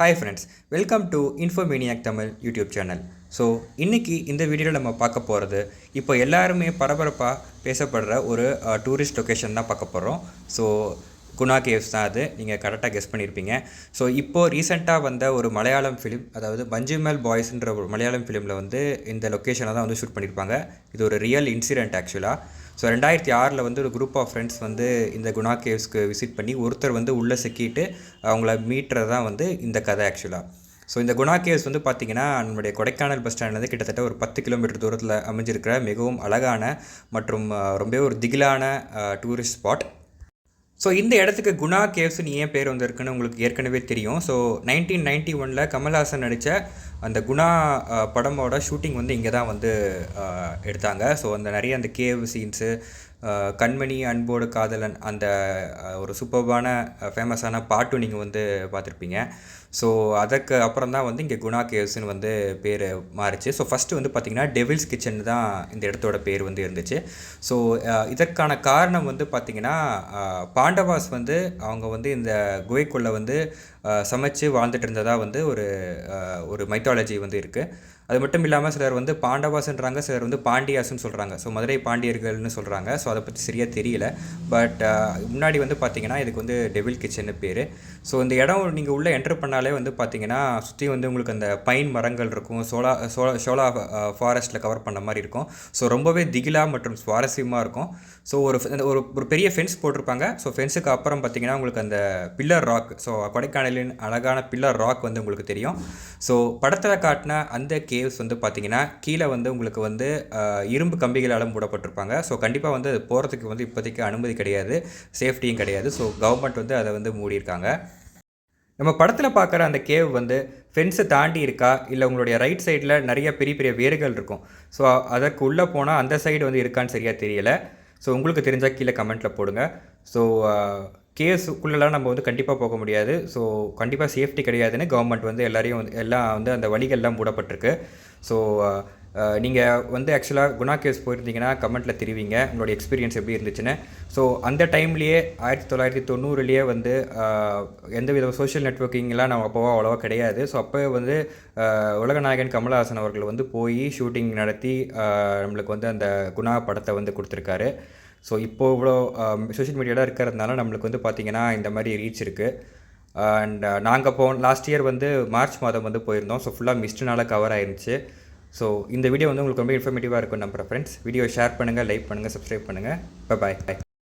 Hi friends, welcome to Infomaniac Tamil YouTube channel. So இன்றைக்கி இந்த வீடியோவில் நம்ம பார்க்க போகிறது இப்போ எல்லாருமே பரபரப்பாக பேசப்படுற ஒரு டூரிஸ்ட் லொக்கேஷன் தான் பார்க்க போகிறோம். ஸோ குணா கேவ்ஸ் தான் அது. நீங்கள் கரெக்டாக கெஸ் பண்ணியிருப்பீங்க. ஸோ இப்போது ரீசெண்டாக வந்த ஒரு மலையாளம் ஃபிலிம், அதாவது மஞ்சுமல் பாய்ஸ்ன்ற ஒரு மலையாளம் ஃபிலிமில் வந்து இந்த லொக்கேஷனை தான் வந்து ஷூட் பண்ணியிருப்பாங்க. இது ஒரு ரியல் இன்சிடென்ட் ஆக்சுவலாக. ஸோ 2006 வந்து ஒரு குரூப் ஆஃப் ஃப்ரெண்ட்ஸ் வந்து இந்த குணா கேவ்ஸ்க்கு விசிட் பண்ணி ஒருத்தர் வந்து உள்ளே சிக்கிட்டு அவங்கள மீட்டுறது தான் வந்து இந்த கதை ஆக்சுவலாக. ஸோ இந்த குணா கேவ்ஸ் வந்து பார்த்திங்கன்னா நம்மளுடைய கொடைக்கானல் பஸ் ஸ்டாண்ட்லேருந்து கிட்டத்தட்ட ஒரு 10 கிலோமீட்டர் தூரத்தில் அமைஞ்சிருக்கிற மிகவும் அழகான மற்றும் ரொம்ப ஒரு திகிலான டூரிஸ்ட் ஸ்பாட். ஸோ இந்த இடத்துக்கு குணா கேவ்ஸ்னு ஏன் பேர் வந்திருக்குன்னு உங்களுக்கு ஏற்கனவே தெரியும். ஸோ 1991 கமல்ஹாசன் நடித்த அந்த குணா படமோட ஷூட்டிங் வந்து இங்கே தான் வந்து எடுத்தாங்க. ஸோ அந்த நிறைய அந்த கேவ் சீன்ஸு, கண்மணி அன்போடு காதலன், அந்த ஒரு சூப்பர்பான ஃபேமஸான பாட்டும் நீங்கள் வந்து பார்த்துருப்பீங்க. ஸோ அதற்கு அப்புறம் தான் வந்து இங்கே குணா கேவ்ஸ்னு வந்து பேர் மாறிச்சு. ஸோ ஃபஸ்ட்டு வந்து பார்த்திங்கன்னா டெவில்ஸ் கிச்சன் தான் இந்த இடத்தோட பேர் வந்து இருந்துச்சு. ஸோ இதற்கான காரணம் வந்து பார்த்திங்கன்னா பாண்டவாஸ் வந்து அவங்க வந்து இந்த குகைக்குள்ளே வந்து சமைச்சு வாழ்ந்துட்டு இருந்ததாக வந்து ஒரு மைத்தாலஜி வந்து இருக்குது. அது மட்டும் இல்லாமல் சிலர் வந்து பாண்டவாஸ்ன்றாங்க, சிலர் வந்து பாண்டியாஸ்ன்னு சொல்கிறாங்க. ஸோ மதுரை பாண்டியர்கள்னு சொல்கிறாங்க. ஸோ அதை பற்றி சரியாக தெரியல. பட் முன்னாடி வந்து பார்த்திங்கன்னா இதுக்கு வந்து டெவில் கிச்சன்னு பேர். ஸோ இந்த இடம் நீங்கள் உள்ளே என்ட்ரு பண்ணாலே வந்து பார்த்திங்கன்னா சுற்றி வந்து உங்களுக்கு அந்த பைன் மரங்கள் இருக்கும். ஷோலா ஃபாரஸ்ட்டில் கவர் பண்ண மாதிரி இருக்கும். ஸோ ரொம்பவே திகிலாக மற்றும் சுவாரஸ்யமாக இருக்கும். ஸோ ஒரு பெரிய ஃபென்ஸ் போட்டிருப்பாங்க. ஸோ ஃபென்ஸுக்கு அப்புறம் பார்த்திங்கன்னா உங்களுக்கு அந்த பில்லர் ராக், ஸோ கொடைக்கானலின் அழகான பில்லர் ராக் வந்து உங்களுக்கு தெரியும். ஸோ படத்தில் காட்டின அந்த கேவ்ஸ் வந்து பார்த்திங்கன்னா கீழே வந்து உங்களுக்கு வந்து இரும்பு கம்பிகளால் மூடப்பட்டிருப்பாங்க. ஸோ கண்டிப்பாக வந்து அது போகிறதுக்கு வந்து இப்போதைக்கு அனுமதி கிடையாது, சேஃப்டியும் கிடையாது. ஸோ கவர்மெண்ட் வந்து அதை வந்து மூடியிருக்காங்க. நம்ம படத்தில் பார்க்குற அந்த கேவ் வந்து ஃபென்ஸை தாண்டி இருக்கா, இல்லை உங்களுடைய ரைட் சைடில் நிறைய பெரிய பெரிய வேர்கள் இருக்கும். ஸோ அதற்கு உள்ளே போனால் அந்த சைடு வந்து இருக்கான்னு சரியாக தெரியலை. ஸோ உங்களுக்கு தெரிஞ்சால் கீழே கமெண்ட்டில் போடுங்க. ஸோ கேவ்ஸுக்குள்ளெலாம் நம்ம வந்து கண்டிப்பாக போக முடியாது. ஸோ கண்டிப்பாக சேஃப்டி கிடையாதுன்னு கவர்மெண்ட் வந்து எல்லாம் வந்து அந்த வழிகள்லாம் மூடப்பட்டிருக்கு. ஸோ நீங்கள் வந்து ஆக்சுவலாக குணா கேவ்ஸ் போயிருந்தீங்கன்னா கமெண்ட்டில் தெரிவிங்க உங்களுடைய எக்ஸ்பீரியன்ஸ் எப்படி இருந்துச்சுன்னு. ஸோ அந்த டைம்லேயே 1990 வந்து எந்தவித சோஷியல் நெட்வொர்க்கிங்லாம் நம்ம அப்போவோ அவ்வளோவா கிடையாது. ஸோ அப்போ வந்து உலகநாயகன் கமல்ஹாசன் அவர்கள் வந்து போய் ஷூட்டிங் நடத்தி நம்மளுக்கு வந்து அந்த குணா படத்தை வந்து கொடுத்துருக்காரு. ஸோ இப்போது இவ்வளோ சோஷியல் மீடியாவில் இருக்கிறதுனால நம்மளுக்கு வந்து பார்த்திங்கன்னா இந்த மாதிரி ரீச் இருக்குது. அண்ட் நாங்கள் லாஸ்ட் இயர் வந்து மார்ச் மாதம் வந்து போயிருந்தோம். ஸோ ஃபுல்லாக மிஸ்ட்னால கவர் ஆயிருந்துச்சு. ஸோ இந்த வீடியோ வந்து உங்களுக்கு ரொம்ப இன்ஃபர்மேட்டிவாக இருக்கும் நம்புகிறேன் ஃப்ரெண்ட்ஸ். வீடியோ ஷேர் பண்ணுங்கள், லைக் பண்ணுங்கள், சப்ஸ்கிரைப் பண்ணுங்கள். பாய்.